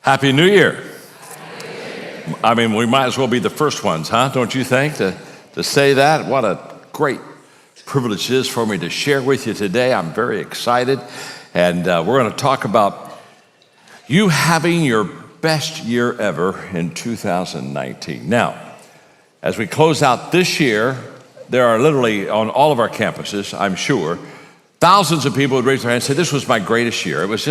Happy New Year. I mean, we might as well be the first ones, huh? Don't you think, to say that? What a great privilege it is for me to share with you today. I'm very excited, and we're going to talk about you having your best year ever in 2019. Now, as we close out this year, there are literally on all of our campuses, I'm sure, thousands of people would raise their hand and say, this was my greatest year. It was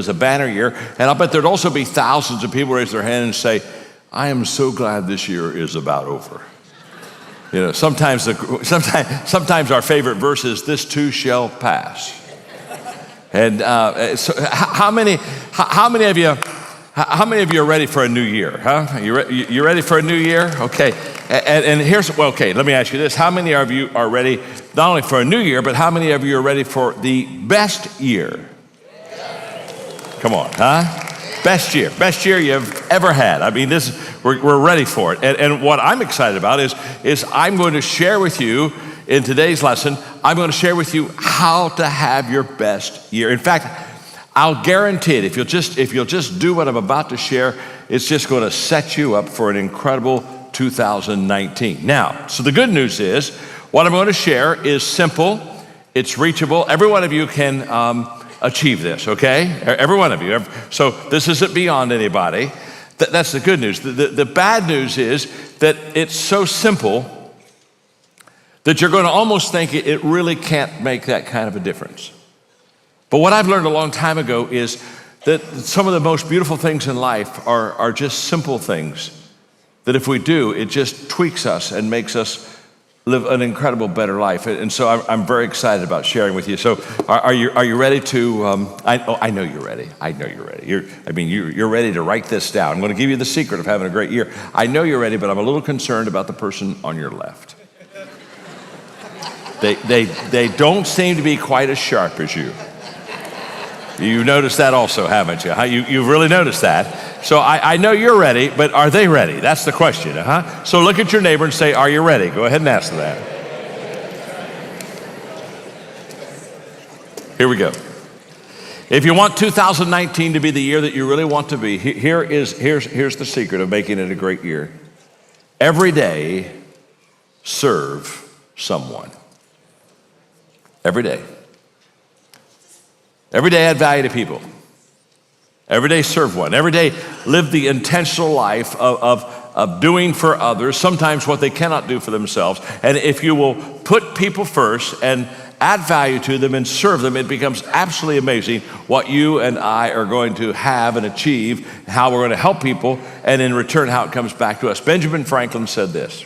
a banner year. And I'll bet there'd also be thousands of people raise their hand and say, I am so glad this year is about over. You know, sometimes our favorite verse is, this too shall pass. And so how many of you are ready for a new year, huh? You ready for a new year? Okay. And okay, let me ask you this. How many of you are ready not only for a new year, but how many of you are ready for the best year? Come on, huh? Best year you've ever had. I mean, we're ready for it. And what I'm excited about is I'm going to share with you in today's lesson, I'm going to share with you how to have your best year. In fact, I'll guarantee it, if you'll just do what I'm about to share, it's just going to set you up for an incredible 2019. Now, so the good news is, what I'm going to share is simple, it's reachable. Every one of you can achieve this, okay? Every one of you. So this isn't beyond anybody. That's the good news. The bad news is that it's so simple that you're going to almost think it really can't make that kind of a difference. But what I've learned a long time ago is that some of the most beautiful things in life are just simple things that if we do, it just tweaks us and makes us live an incredible, better life. And so I'm very excited about sharing with you. So are you ready to, I know you're ready. I know you're ready. You're ready to write this down. I'm going to give you the secret of having a great year. I know you're ready, but I'm a little concerned about the person on your left. They don't seem to be quite as sharp as you. You've noticed that also, haven't you? You've really noticed that. So I know you're ready, but are they ready? That's the question, huh? So look at your neighbor and say, are you ready? Go ahead and ask them that. Here we go. If you want 2019 to be the year that you really want to be, here's the secret of making it a great year. Every day, serve someone. Every day. Every day add value to people. Every day serve one. Every day live the intentional life of doing for others, sometimes what they cannot do for themselves. And if you will put people first and add value to them and serve them, it becomes absolutely amazing what you and I are going to have and achieve, how we're going to help people, and in return how it comes back to us. Benjamin Franklin said this,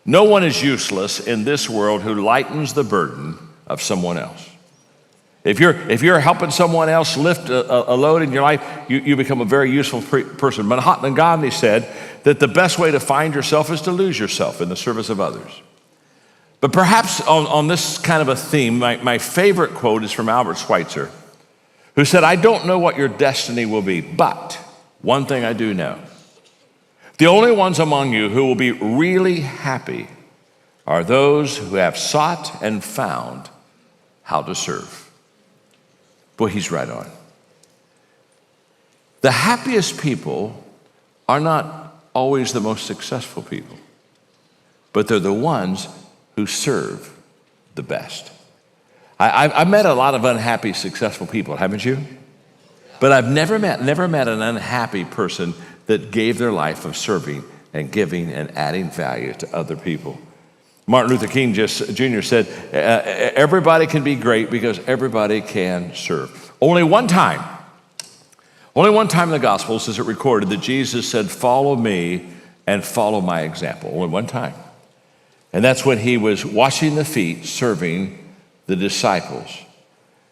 no one is useless in this world who lightens the burden of someone else. If you're helping someone else lift a load in your life, you become a very useful person. Mahatma Gandhi said that the best way to find yourself is to lose yourself in the service of others. But perhaps on this kind of a theme, my favorite quote is from Albert Schweitzer, who said, I don't know what your destiny will be, but one thing I do know. The only ones among you who will be really happy are those who have sought and found how to serve. Boy, he's right on. The happiest people are not always the most successful people, but they're the ones who serve the best. I've met a lot of unhappy, successful people, haven't you? But I've never met an unhappy person that gave their life of serving and giving and adding value to other people. Martin Luther King Jr. said, everybody can be great because everybody can serve. Only one time in the Gospels is it recorded that Jesus said, follow me and follow my example. Only one time. And that's when he was washing the feet, serving the disciples.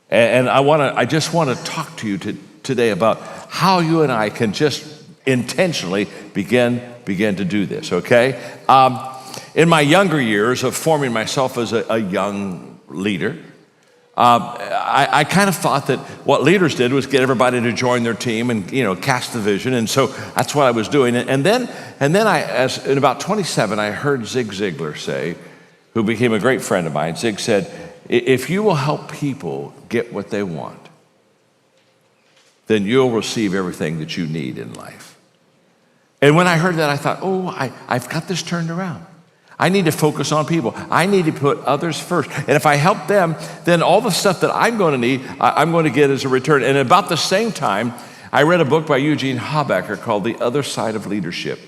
And I just want to talk to you today about how you and I can just intentionally begin to do this, okay? In my younger years of forming myself as a young leader, I kind of thought that what leaders did was get everybody to join their team and cast the vision, and so that's what I was doing. And then in about 27, I heard Zig Ziglar say, who became a great friend of mine. Zig said, if you will help people get what they want, then you'll receive everything that you need in life. And when I heard that, I thought, I've got this turned around. I need to focus on people. I need to put others first. And if I help them, then all the stuff that I'm going to need, I'm going to get as a return. And about the same time, I read a book by Eugene Habacher called The Other Side of Leadership.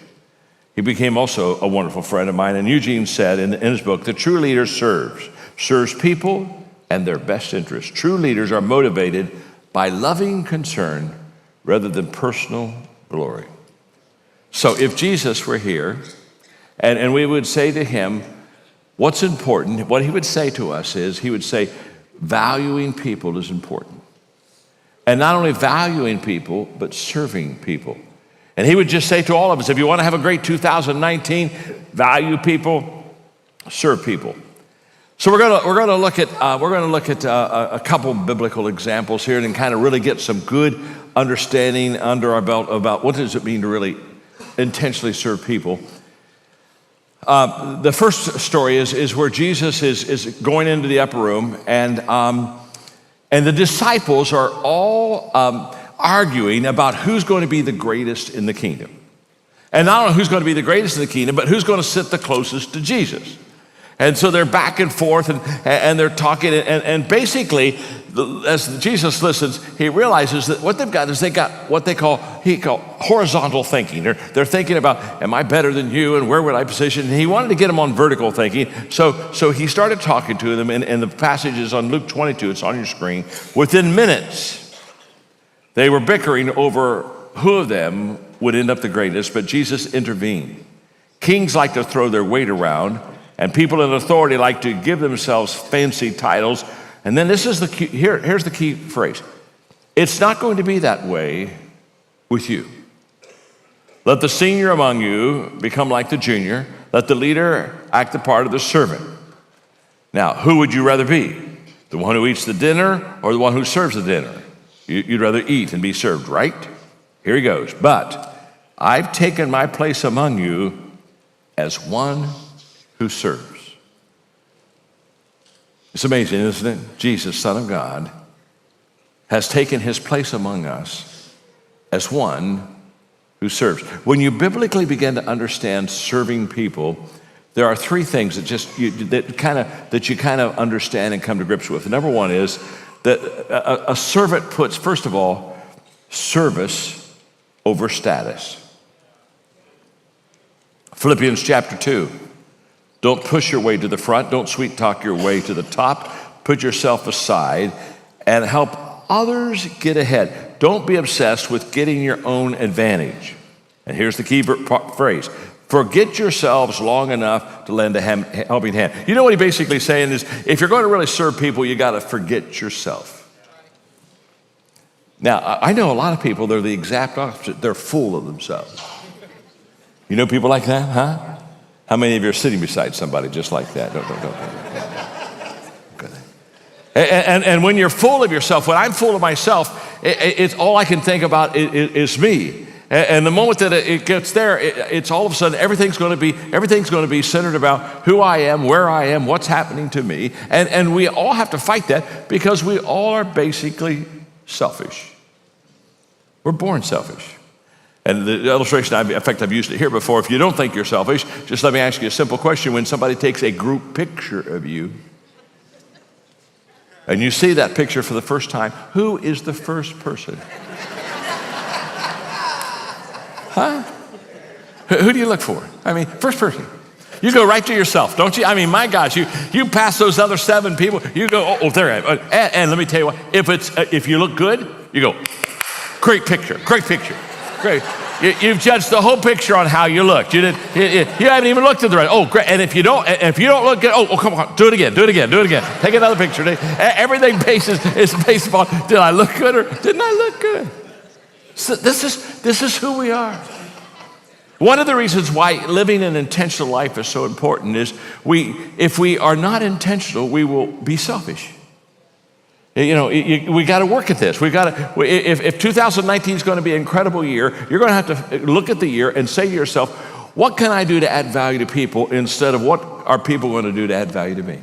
He became also a wonderful friend of mine. And Eugene said in his book, the true leader serves people and their best interests. True leaders are motivated by loving concern rather than personal glory. So if Jesus were here, and we would say to him, what's important, what he would say to us is, he would say, valuing people is important. And not only valuing people, but serving people. And he would just say to all of us, if you want to have a great 2019, value people, serve people. So we're going to look at a couple biblical examples here and kind of really get some good understanding under our belt about what does it mean to really intentionally serve people. The first story is where Jesus is going into the upper room, and the disciples are all arguing about who's going to be the greatest in the kingdom. And not only who's going to be the greatest in the kingdom, but who's going to sit the closest to Jesus. And so they're back and forth, and they're talking, and basically, as Jesus listens, he realizes that what they've got is they got what he call horizontal thinking. They're thinking about, am I better than you, and where would I position? And he wanted to get them on vertical thinking, so he started talking to them, and the passage is on Luke 22, it's on your screen. Within minutes, they were bickering over who of them would end up the greatest, but Jesus intervened. Kings like to throw their weight around, and people in authority like to give themselves fancy titles. And then this is the key, here's the key phrase. It's not going to be that way with you. Let the senior among you become like the junior. Let the leader act the part of the servant. Now, who would you rather be? The one who eats the dinner or the one who serves the dinner? You'd rather eat and be served, right? Here he goes. But I've taken my place among you as one who serves. It's amazing, isn't it? Jesus, Son of God, has taken his place among us as one who serves. When you biblically begin to understand serving people, there are three things that you kind of understand and come to grips with. Number one is that a servant puts, first of all, service over status. Philippians chapter 2. Don't push your way to the front. Don't sweet talk your way to the top. Put yourself aside and help others get ahead. Don't be obsessed with getting your own advantage. And here's the key phrase. Forget yourselves long enough to lend a helping hand. You know what he's basically saying is, if you're going to really serve people, you got to forget yourself. Now, I know a lot of people, they're the exact opposite. They're full of themselves. You know people like that, huh? How many of you are sitting beside somebody just like that? Don't. And when you're full of yourself, when I'm full of myself, it's all I can think about is me. And the moment that it gets there, it's all of a sudden everything's going to be centered about who I am, where I am, what's happening to me. And we all have to fight that because we all are basically selfish. We're born selfish. And the illustration, I've used it here before. If you don't think you're selfish, just let me ask you a simple question. When somebody takes a group picture of you, and you see that picture for the first time, who is the first person? Huh? Who do you look for? I mean, first person. You go right to yourself, don't you? I mean, my gosh, you pass those other 7 people, you go, oh, there I am. And let me tell you what, if you look good, you go, great picture. Great. You've judged the whole picture on how you looked. You haven't even looked at the right. Oh, great. And if you don't look good, oh, come on, do it again. Take another picture. Everything is based upon, did I look good or didn't I look good? So this is who we are. One of the reasons why living an intentional life is so important is if we are not intentional, we will be selfish. You know, we got to work at this. If 2019 is going to be an incredible year, you're going to have to look at the year and say to yourself, what can I do to add value to people instead of what are people going to do to add value to me?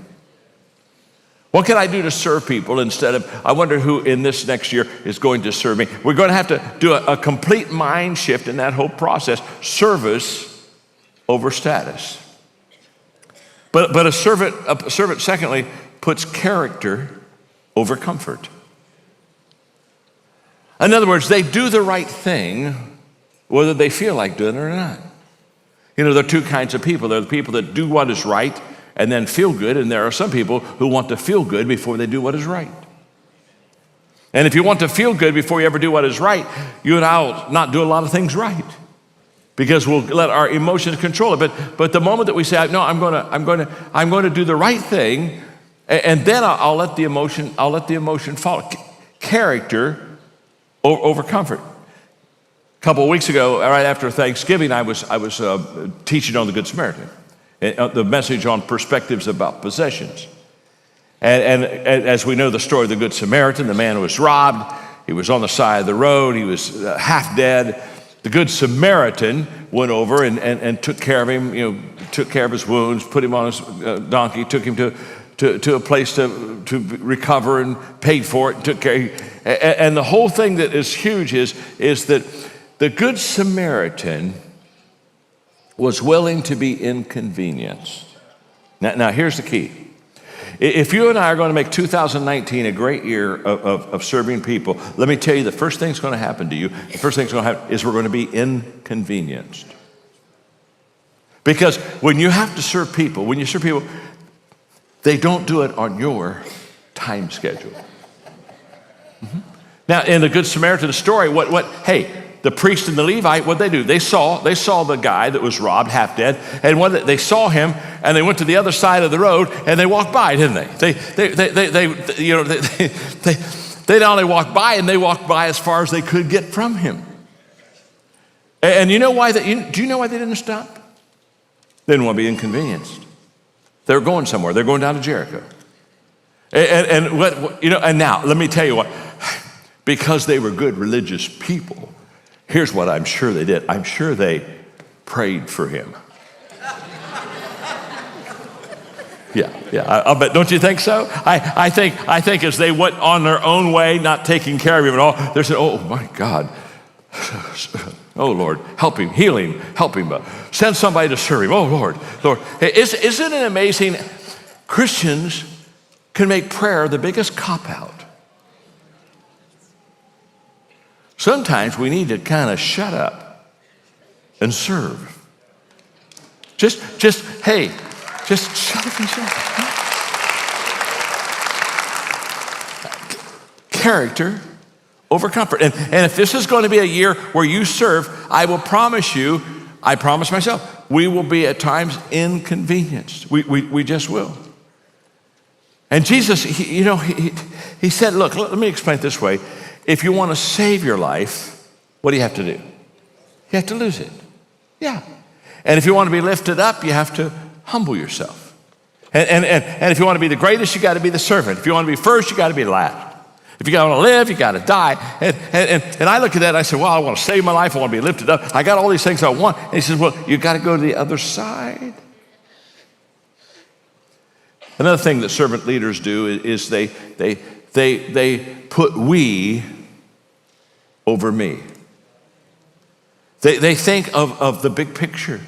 What can I do to serve people instead of, I wonder who in this next year is going to serve me? We're going to have to do a complete mind shift in that whole process. Service over status. But a servant, secondly, puts character over comfort. In other words, they do the right thing whether they feel like doing it or not. You know, there are two kinds of people. There are the people that do what is right and then feel good, and there are some people who want to feel good before they do what is right. And if you want to feel good before you ever do what is right, you and I will not do a lot of things right because we'll let our emotions control it. But the moment that we say, no, I'm going to do the right thing, and then I'll let the emotion follow. Character over comfort. A couple of weeks ago, right after Thanksgiving, I was teaching on the Good Samaritan, the message on perspectives about possessions. And as we know the story of the Good Samaritan, the man was robbed. He was on the side of the road. He was half dead. The Good Samaritan went over and took care of him, took care of his wounds, put him on his donkey, took him to a place to recover and paid for it, and took care. And the whole thing that is huge is that the Good Samaritan was willing to be inconvenienced. Now here's the key. If you and I are going to make 2019 a great year of serving people, let me tell you the first thing that's going to happen to you, the first thing that's going to happen is we're going to be inconvenienced. Because when you have to serve people, they don't do it on your time schedule. Mm-hmm. Now, in the Good Samaritan story, hey, the priest and the Levite, what'd they do? They saw the guy that was robbed, half dead, and they saw him, and they went to the other side of the road, and they walked by, didn't they? They not only walked by, and they walked by as far as they could get from him. And you know why? Do you know why they didn't stop? They didn't want to be inconvenienced. They were going somewhere. They're going down to Jericho. And now let me tell you what. Because they were good religious people, here's what I'm sure they did. I'm sure they prayed for him. Yeah. I bet. Don't you think so? I think as they went on their own way, not taking care of him at all, they said, "Oh my God, oh Lord, help him, heal him, help him. Send somebody to serve him. Oh Lord." Hey, isn't it amazing? Christians can make prayer the biggest cop-out. Sometimes we need to kind of shut up and serve. Just shut up and serve. Character over comfort. And if this is going to be a year where you serve, I promise myself, we will be at times inconvenienced. We just will. And Jesus, he said, look, let me explain it this way. If you want to save your life, what do you have to do? You have to lose it. Yeah. And if you want to be lifted up, you have to humble yourself. And if you want to be the greatest, you got to be the servant. If you want to be first, you got to be last. If you want to live, you got to die. And I look at that and I say, well, I want to save my life. I want to be lifted up. I got all these things I want. And he says, well, you got to go to the other side. Another thing that servant leaders do is they put we over me. They think of the big picture.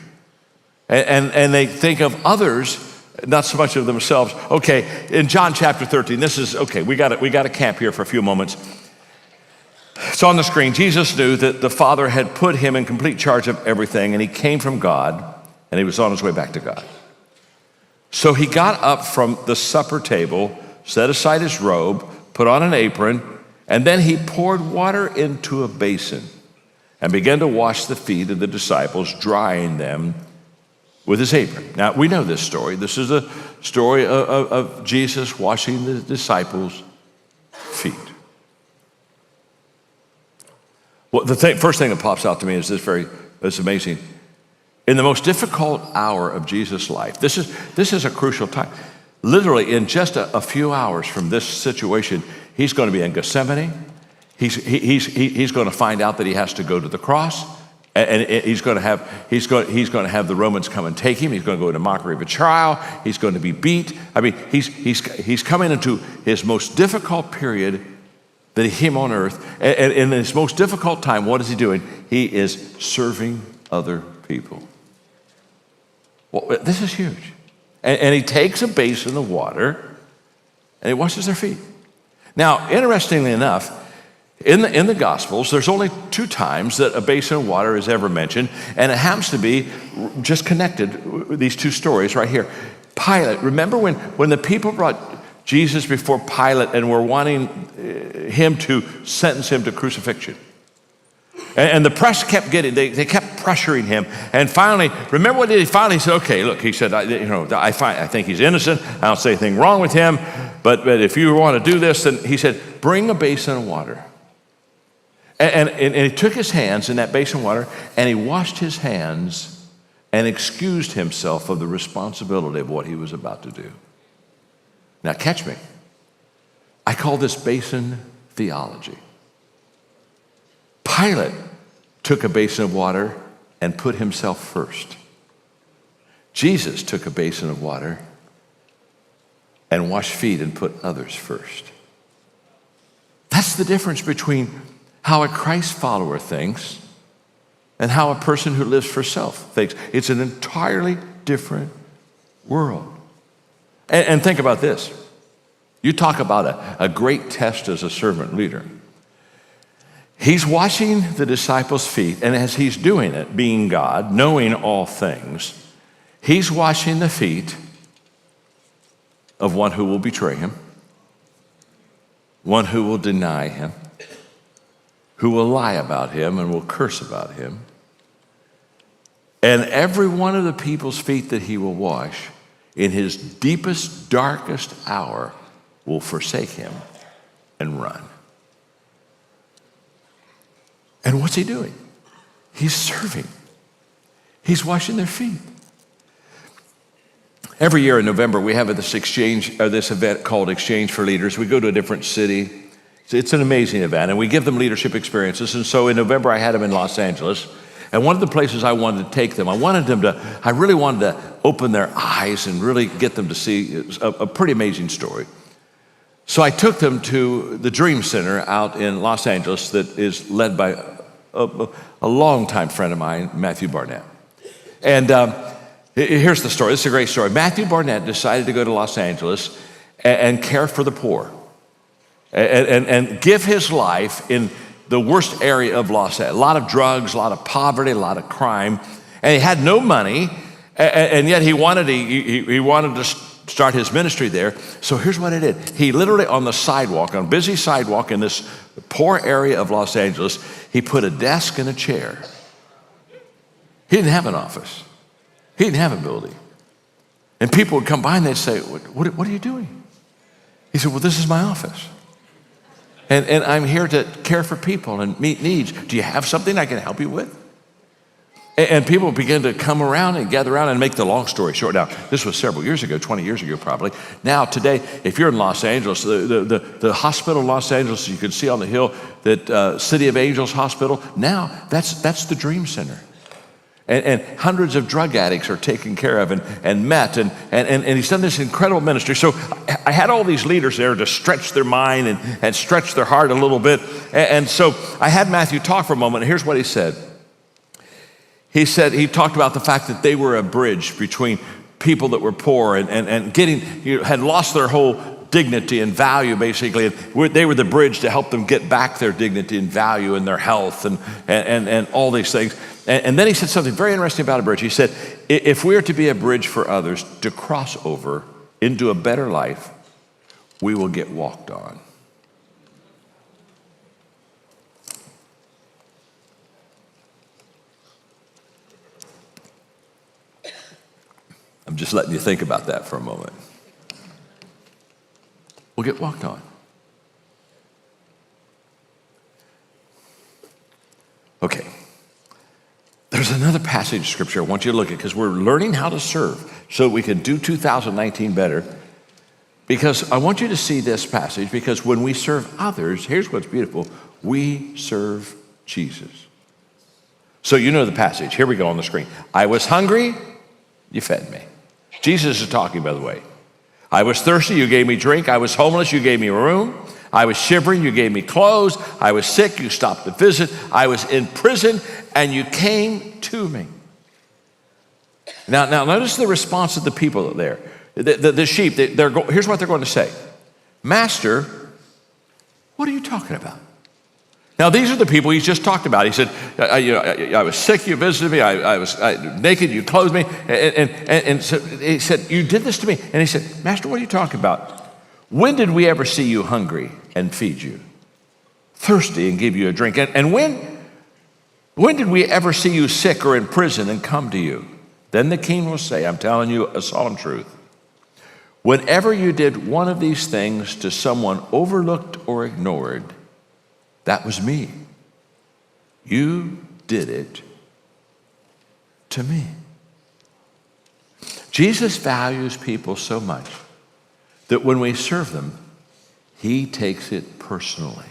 And they think of others, not so much of themselves. Okay, in John chapter 13, we got to camp here for a few moments. It's on the screen. Jesus knew that the Father had put him in complete charge of everything, and he came from God, and he was on his way back to God. So he got up from the supper table, set aside his robe, put on an apron, and then he poured water into a basin and began to wash the feet of the disciples, drying them with his apron. Now, we know this story. This is a story of Jesus washing the disciples' feet. Well, first thing that pops out to me is it's amazing. In the most difficult hour of Jesus' life, this is a crucial time. Literally, in just a few hours from this situation, he's going to be in Gethsemane. He's going to find out that he has to go to the cross, And he's going to have the Romans come and take him. He's going to go into mockery of a trial. He's going to be beat. I mean, he's coming into his most difficult period that he came on earth. And in his most difficult time, what is he doing? He is serving other people. Well, this is huge. And he takes a basin of water and he washes their feet. Now, interestingly enough, in the Gospels, there's only 2 times that a basin of water is ever mentioned, and it happens to be just connected, these 2 stories right here. Pilate, remember when the people brought Jesus before Pilate and were wanting him to sentence him to crucifixion? And the press kept they kept pressuring him. And finally, remember what he finally said? Okay, look, he said, I think he's innocent. I don't say anything wrong with him. But if you want to do this, then he said, bring a basin of water. And he took his hands in that basin of water and he washed his hands and excused himself of the responsibility of what he was about to do. Now catch me. I call this basin theology. Pilate took a basin of water and put himself first. Jesus took a basin of water and washed feet and put others first. That's the difference between how a Christ follower thinks and how a person who lives for self thinks. It's an entirely different world. And think about this. You talk about a great test as a servant leader. He's washing the disciples' feet, and as he's doing it, being God, knowing all things, he's washing the feet of one who will betray him, one who will deny him, who will lie about him and will curse about him. And every one of the people's feet that he will wash in his deepest, darkest hour will forsake him and run. And what's he doing? He's serving. He's washing their feet. Every year in November, we have this event called Exchange for Leaders. We go to a different city. It's an amazing event, and we give them leadership experiences. And so in November, I had them in Los Angeles. And one of the places I wanted to take them, I really wanted to open their eyes and really get them to see a pretty amazing story. So I took them to the Dream Center out in Los Angeles that is led by a longtime friend of mine, Matthew Barnett. And here's the story. This is a great story. Matthew Barnett decided to go to Los Angeles and care for the poor and give his life in the worst area of Los Angeles. A lot of drugs, a lot of poverty, a lot of crime. And he had no money, and yet he wanted to start his ministry there. So here's what he did. He literally on the sidewalk, on a busy sidewalk in this poor area of Los Angeles, he put a desk and a chair. He didn't have an office. He didn't have a building. And people would come by and they'd say, what are you doing? He said, well, this is my office. And I'm here to care for people and meet needs. Do you have something I can help you with? And people began to come around and gather around, and make the long story short. Now, this was several years ago, 20 years ago probably. Now, today, if you're in Los Angeles, the hospital in Los Angeles, you can see on the hill that City of Angels Hospital, now that's the Dream Center. And hundreds of drug addicts are taken care of and met, and he's done this incredible ministry. So I had all these leaders there to stretch their mind and stretch their heart a little bit. And so I had Matthew talk for a moment, and here's what he said. He talked about the fact that they were a bridge between people that were poor and had lost their whole dignity and value, basically. And they were the bridge to help them get back their dignity and value and their health and all these things. And then he said something very interesting about a bridge. He said, if we are to be a bridge for others to cross over into a better life, we will get walked on. I'm just letting you think about that for a moment. We'll get walked on. Okay. There's another passage of scripture I want you to look at, because we're learning how to serve so we can do 2019 better. Because I want you to see this passage, because when we serve others, here's what's beautiful. We serve Jesus. So you know the passage. Here we go on the screen. I was hungry, you fed me. Jesus is talking, by the way. I was thirsty, you gave me drink. I was homeless, you gave me room. I was shivering, you gave me clothes. I was sick, you stopped to visit. I was in prison, and you came to me. Now notice the response of the people there. The sheep, here's what they're going to say. Master, what are you talking about? Now, these are the people he's just talked about. He said, I was sick, you visited me. I was naked, you clothed me. And so he said, you did this to me. And he said, Master, what are you talking about? When did we ever see you hungry and feed you? Thirsty and give you a drink? And when did we ever see you sick or in prison and come to you? Then the king will say, I'm telling you a solemn truth. Whenever you did one of these things to someone overlooked or ignored, that was me. You did it to me. Jesus values people so much that when we serve them, he takes it personally.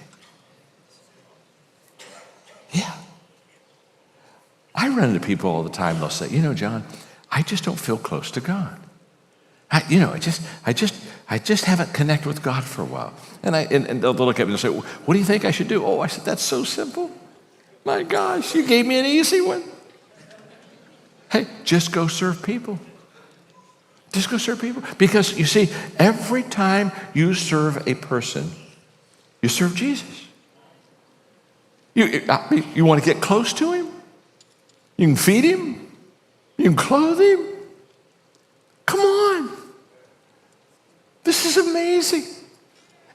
Yeah. I run into people all the time, they'll say, John, I just don't feel close to God. I just haven't connected with God for a while. And they'll look at me and say, what do you think I should do? Oh, I said, that's so simple. My gosh, you gave me an easy one. Hey, just go serve people. Just go serve people. Because you see, every time you serve a person, you serve Jesus. You want to get close to him? You can feed him. You can clothe him. Come on. This is amazing.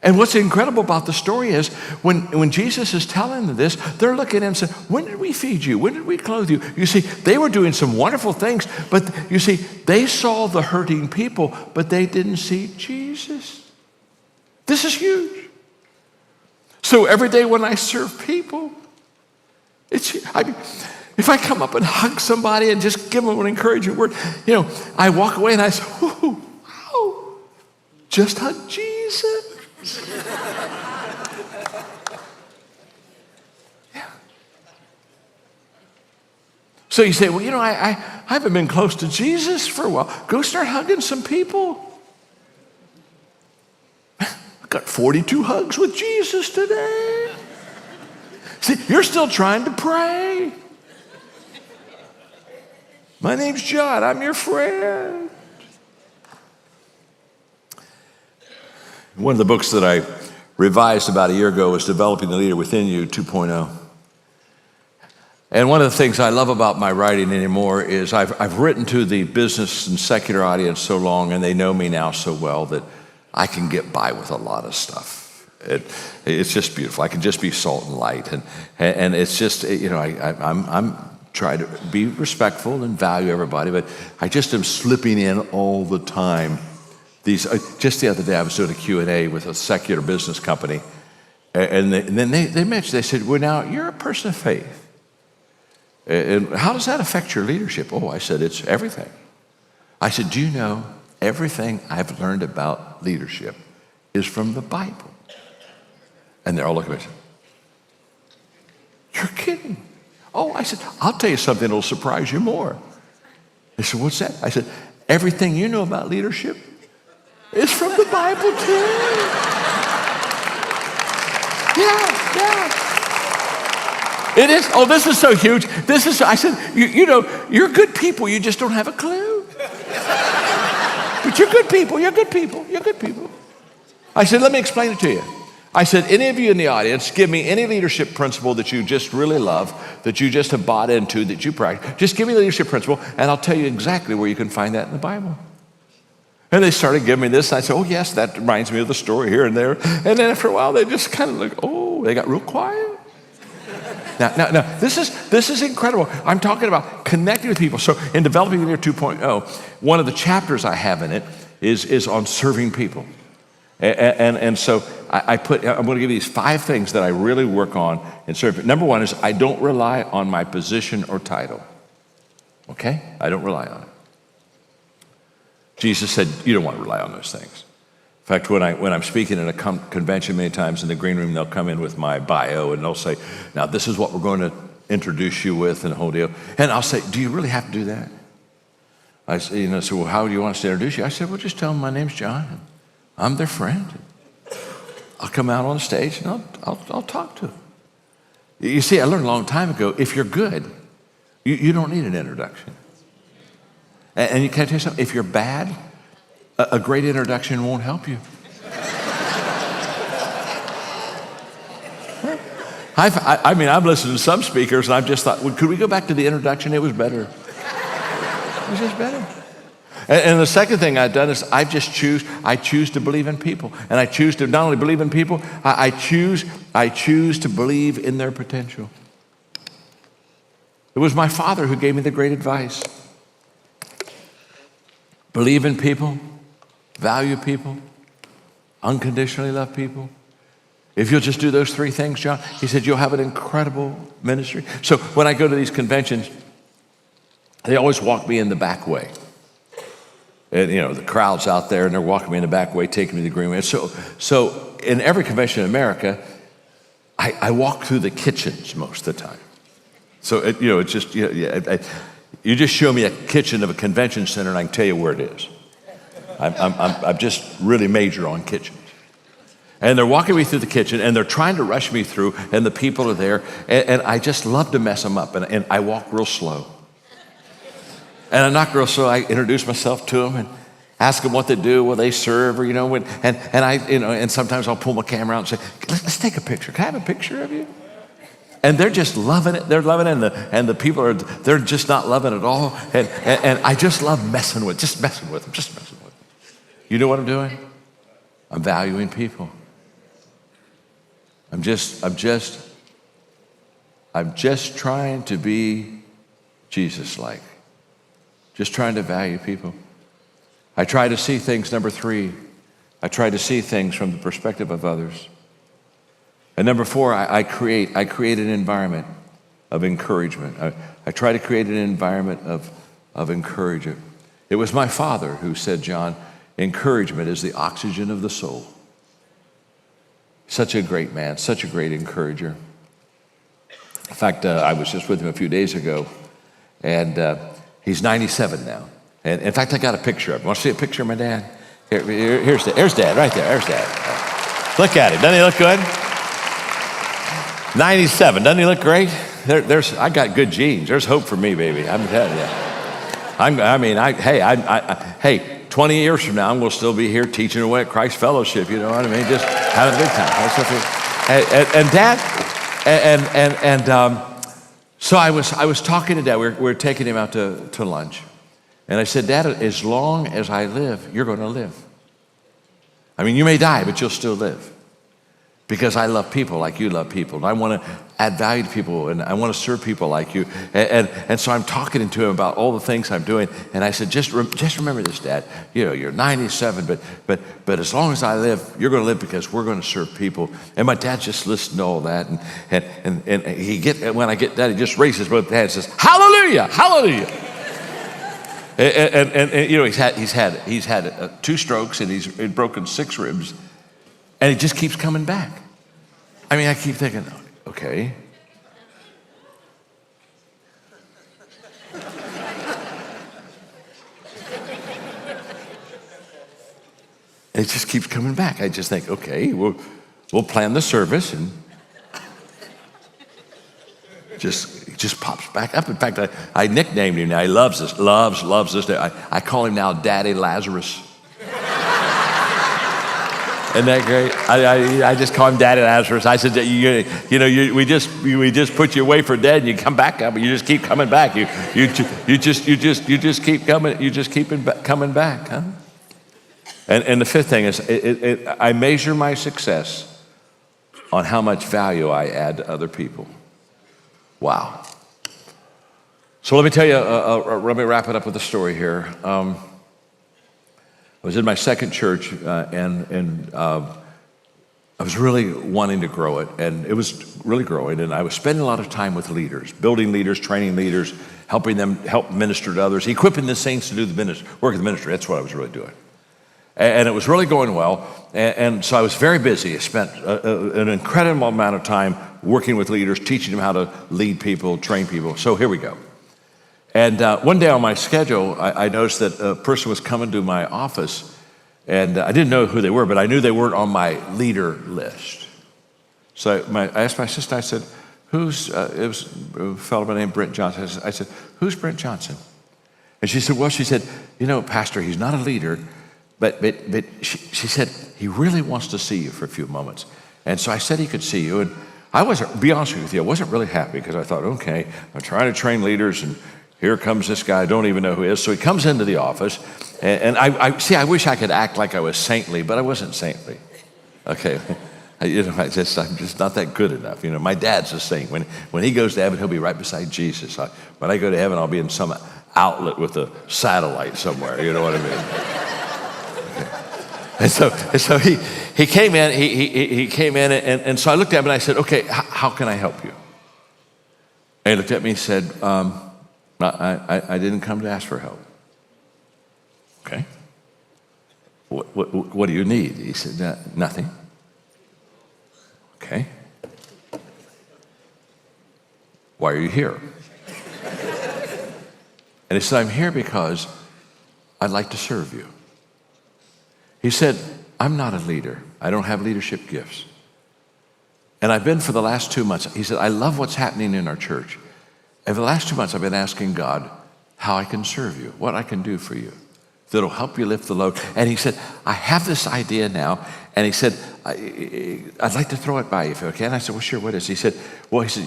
And what's incredible about the story is when Jesus is telling them this, they're looking at him and saying, when did we feed you? When did we clothe you? You see, they were doing some wonderful things, but you see, they saw the hurting people, but they didn't see Jesus. This is huge. So every day when I serve people, if I come up and hug somebody and just give them an encouraging word, I walk away and I say, wow, just hug Jesus. Yeah. So you say, well, I haven't been close to Jesus for a while. Go start hugging some people. I got 42 hugs with Jesus today. See, you're still trying to pray. My name's John. I'm your friend. One of the books that I revised about a year ago was Developing the Leader Within You 2.0. And one of the things I love about my writing anymore is I've written to the business and secular audience so long, and they know me now so well that I can get by with a lot of stuff. It's just beautiful. I can just be salt and light. And it's just, I'm trying to be respectful and value everybody, but I just am slipping in all the time. Just the other day, I was doing a Q&A with a secular business company, and then they mentioned, they said, well, now, you're a person of faith. And how does that affect your leadership? Oh, I said, it's everything. I said, do you know everything I've learned about leadership is from the Bible? And they're all looking at me. You're kidding. Oh, I said, I'll tell you something that'll surprise you more. They said, what's that? I said, everything you know about leadership is from the Bible too. Yeah. It is. Oh, this is so huge. I said, you're good people. You just don't have a clue. But you're good people. You're good people. You're good people. I said, let me explain it to you. I said, any of you in the audience, give me any leadership principle that you just really love, that you just have bought into, that you practice. Just give me the leadership principle, and I'll tell you exactly where you can find that in the Bible. And they started giving me this, and I said, oh, yes, that reminds me of the story here and there. And then after a while, they just kind of like, they got real quiet. Now, this is incredible. I'm talking about connecting with people. So in Developing the Leader 2.0, one of the chapters I have in it is on serving people. And so I'm going to give you these 5 things that I really work on in serving. Number 1 is I don't rely on my position or title. Okay? I don't rely on it. Jesus said, you don't want to rely on those things. In fact, when I'm speaking in a convention many times in the green room, they'll come in with my bio and they'll say, now this is what we're going to introduce you with and the whole deal. And I'll say, do you really have to do that? I say, so well, how do you want us to introduce you? I said, well, just tell them my name's John. And I'm their friend. I'll come out on the stage and I'll talk to them. You see, I learned a long time ago, if you're good, you don't need an introduction. And you can't tell you something, if you're bad, a great introduction won't help you. I've listened to some speakers and I've just thought, well, could we go back to the introduction? It was better. It was just better. And the second thing I've done is I choose to believe in people. And I choose to not only believe in people, I choose to believe in their potential. It was my father who gave me the great advice. Believe in people, value people, unconditionally love people. If you'll just do those three things, John, he said, you'll have an incredible ministry. So when I go to these conventions, they always walk me in the back way. And, the crowd's out there, and they're walking me in the back way, taking me to the green way. So in every convention in America, I walk through the kitchens most of the time. So, it's just, you just show me a kitchen of a convention center, and I can tell you where it is. I'm just really major on kitchens. And they're walking me through the kitchen, and they're trying to rush me through, and the people are there, and I just love to mess them up, and I walk real slow. And I'm not real slow. I introduce myself to them and ask them what they do, what they serve, or and sometimes I'll pull my camera out and say, let's take a picture. Can I have a picture of you? And they're just loving it. They're loving it, and the people they're just not loving it at all. And I just love messing with them. You know what I'm doing? I'm valuing people. I'm just trying to be Jesus-like. Just trying to value people. I try to see things, number 3, I try to see things from the perspective of others. And number 4, I create an environment of encouragement. I try to create an environment of encouragement. It was my father who said, John, encouragement is the oxygen of the soul. Such a great man, such a great encourager. In fact, I was just with him a few days ago, and he's 97 now. And in fact, I got a picture of him. Want to see a picture of my dad? Here's Dad, right there. There's Dad. Look at him. Doesn't he look good? 97. Doesn't he look great? I got good genes. There's hope for me, baby. I'm telling you. Hey, 20 years from now, I'm going to still be here teaching away at Christ Fellowship. You know what I mean? Just having a good time. And Dad, so I was talking to Dad. We were taking him out to lunch. And I said, Dad, as long as I live, you're going to live. I mean, you may die, but you'll still live. Because I love people like you love people. And I want to add value to people, and I want to serve people like you. And so I'm talking to him about all the things I'm doing. And I said, just remember this, Dad. You're 97, but as long as I live, you're going to live because we're going to serve people. And my dad just listened to all that. And when I get that, he just raises both hands and says, hallelujah, hallelujah. And he's had 2 strokes, and he's broken 6 ribs. And he just keeps coming back. I mean, I keep thinking, okay. It just keeps coming back. I just think, okay, we'll plan the service, and it just pops back up. In fact, I nicknamed him now. He loves this. I call him now Daddy Lazarus. Isn't that great? I just call him Daddy Lazarus. I said, we just put you away for dead, and you come back up, and you just keep coming back. You just keep coming. You just keep coming back, huh? And the 5th thing is, I measure my success on how much value I add to other people. Wow. So let me tell you. Let me wrap it up with a story here. I was in my second church, and I was really wanting to grow it, and it was really growing, and I was spending a lot of time with leaders, building leaders, training leaders, helping them help minister to others, equipping the saints to do the work of the ministry. That's what I was really doing. And it was really going well. And so I was very busy. I spent an incredible amount of time working with leaders, teaching them how to lead people, train people. So here we go. And one day on my schedule, I noticed that a person was coming to my office, and I didn't know who they were, but I knew they weren't on my leader list. So I asked my assistant, I said, it was a fellow by the name Brent Johnson. I said, who's Brent Johnson? And she said, Pastor, he's not a leader, but she said, he really wants to see you for a few moments. And so I said he could see you, and I wasn't, be honest with you, I wasn't really happy because I thought, okay, I'm trying to train leaders, and here comes this guy I don't even know who he is. So he comes into the office, and I wish I could act like I was saintly, but I wasn't saintly. Okay, I'm just not that good enough. My dad's a saint. When he goes to heaven, he'll be right beside Jesus. When I go to heaven, I'll be in some outlet with a satellite somewhere. You know what I mean? Okay. And so he came in. He came in, and so I looked at him and I said, "Okay, how can I help you?" And he looked at me and said, I didn't come to ask for help." Okay. What do you need? He said, "Nothing." Okay. "Why are you here?" And he said, "I'm here because I'd like to serve you." He said, "I'm not a leader. I don't have leadership gifts. And I've been for the last 2 months." He said, "I love what's happening in our church. And for the last 2 months, I've been asking God how I can serve you, what I can do for you that'll help you lift the load." And he said, "I have this idea now." And he said, "I'd like to throw it by you, if you can." I said, "Well, sure, what is it?" He said,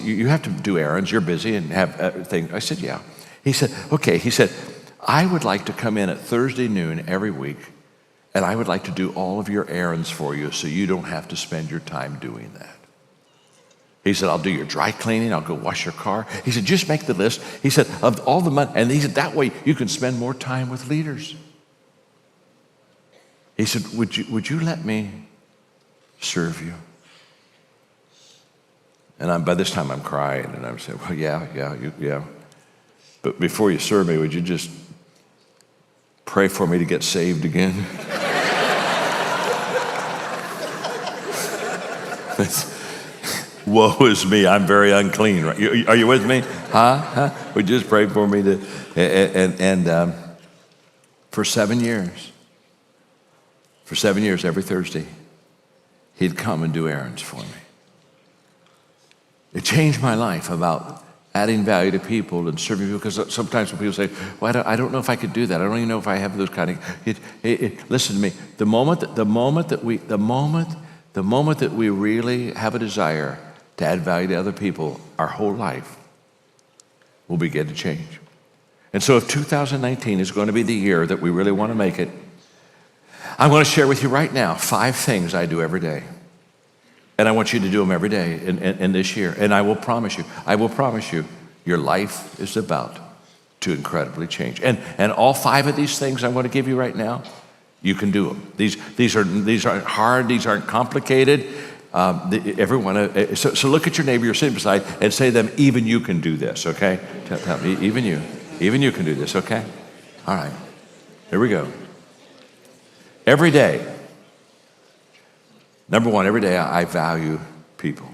"You have to do errands. You're busy and have things." I said, "Yeah." He said, "Okay." He said, "I would like to come in at Thursday noon every week, and I would like to do all of your errands for you so you don't have to spend your time doing that." He said, "I'll do your dry cleaning. I'll go wash your car." He said, "Just make the list." He said, "Of all the money." And he said, "That way you can spend more time with leaders." He said, would you let me serve you?" And by this time I'm crying, and I'm saying, "Well, yeah. But before you serve me, would you just pray for me to get saved again?" Woe is me, I'm very unclean. Right? Are you with me? Huh? Would you just pray for me to, and for 7 years, every Thursday, he'd come and do errands for me. It changed my life about adding value to people and serving people, because sometimes when people say, "Well, I don't know if I could do that. I don't even know if I have those kind of," listen to me. The moment that we really have a desire to add value to other people, our whole life will begin to change. And so if 2019 is going to be the year that we really want to make it, I'm going to share with you right now 5 things I do every day. And I want you to do them every day in this year. And I will promise you, your life is about to incredibly change. And all 5 of these things I'm going to give you right now, you can do them. These aren't hard. These aren't complicated. Everyone. So look at your neighbor you're sitting beside and say to them, "Even you can do this." Okay? Tell me, even you can do this. Okay? All right. Here we go. Every day. Number 1, every day I value people.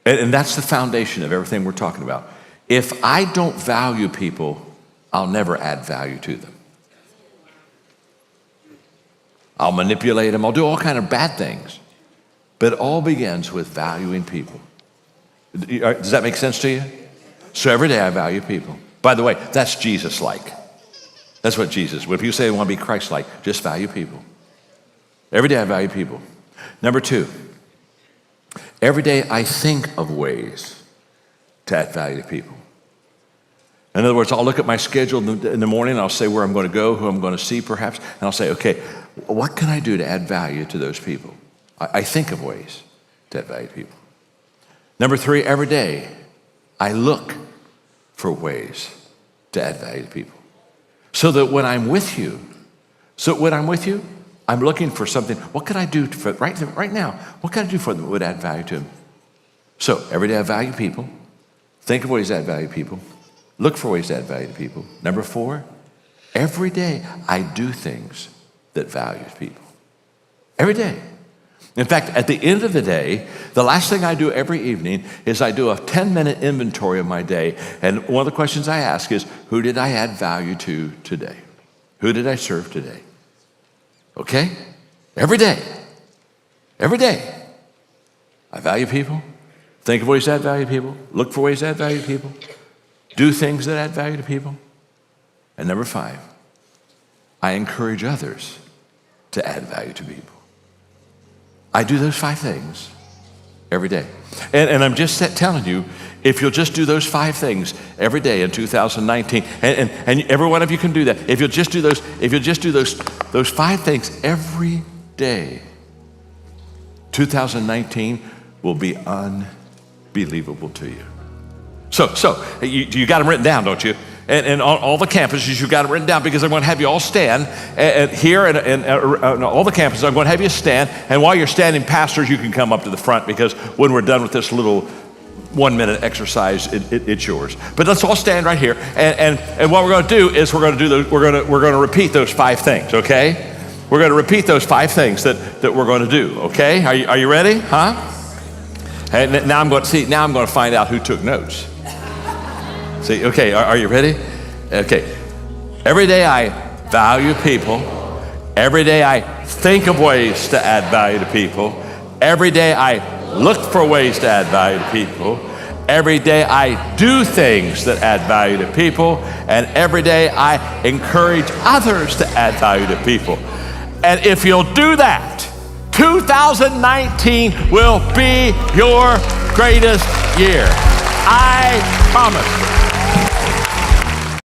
And that's the foundation of everything we're talking about. If I don't value people, I'll never add value to them. I'll manipulate them. I'll do all kind of bad things. But it all begins with valuing people. Does that make sense to you? So every day I value people. By the way, that's Jesus-like. That's what Jesus, when people say they want to be Christ-like, just value people. Every day I value people. Number 2, every day I think of ways to add value to people. In other words, I'll look at my schedule in the morning, and I'll say where I'm going to go, who I'm going to see perhaps, and I'll say, okay, what can I do to add value to those people? I think of ways to add value to people. Number 3, every day I look for ways to add value to people. So that when I'm with you, I'm looking for something. What can I do for right now? What can I do for them that would add value to them? So every day I value people. Think of ways to add value to people. Look for ways to add value to people. Number 4, every day I do things that values people. Every day. In fact, at the end of the day, the last thing I do every evening is I do a 10-minute inventory of my day. And one of the questions I ask is, who did I add value to today? Who did I serve today? Okay? Every day. Every day. I value people. Think of ways to add value to people. Look for ways to add value to people. Do things that add value to people. And number 5, I encourage others to add value to people. I do those 5 things every day. And I'm just telling you, if you'll just do those 5 things every day in 2019, and every one of you can do that. If you'll just do those 5 things every day, 2019 will be unbelievable to you. So you got them written down, don't you? And on all the campuses, you've got it written down, because I'm going to have you all stand here and all the campuses. I'm going to have you stand, and while you're standing, pastors, you can come up to the front, because when we're done with this little 1-minute exercise, it's yours. But let's all stand right here, and what we're going to do is we're going to repeat those 5 things. Okay? We're going to repeat those 5 things that we're going to do. Okay? Are you ready? Huh? And now I'm going to find out who took notes. See, okay, are you ready? Okay. Every day I value people. Every day I think of ways to add value to people. Every day I look for ways to add value to people. Every day I do things that add value to people. And every day I encourage others to add value to people. And if you'll do that, 2019 will be your greatest year. I promise.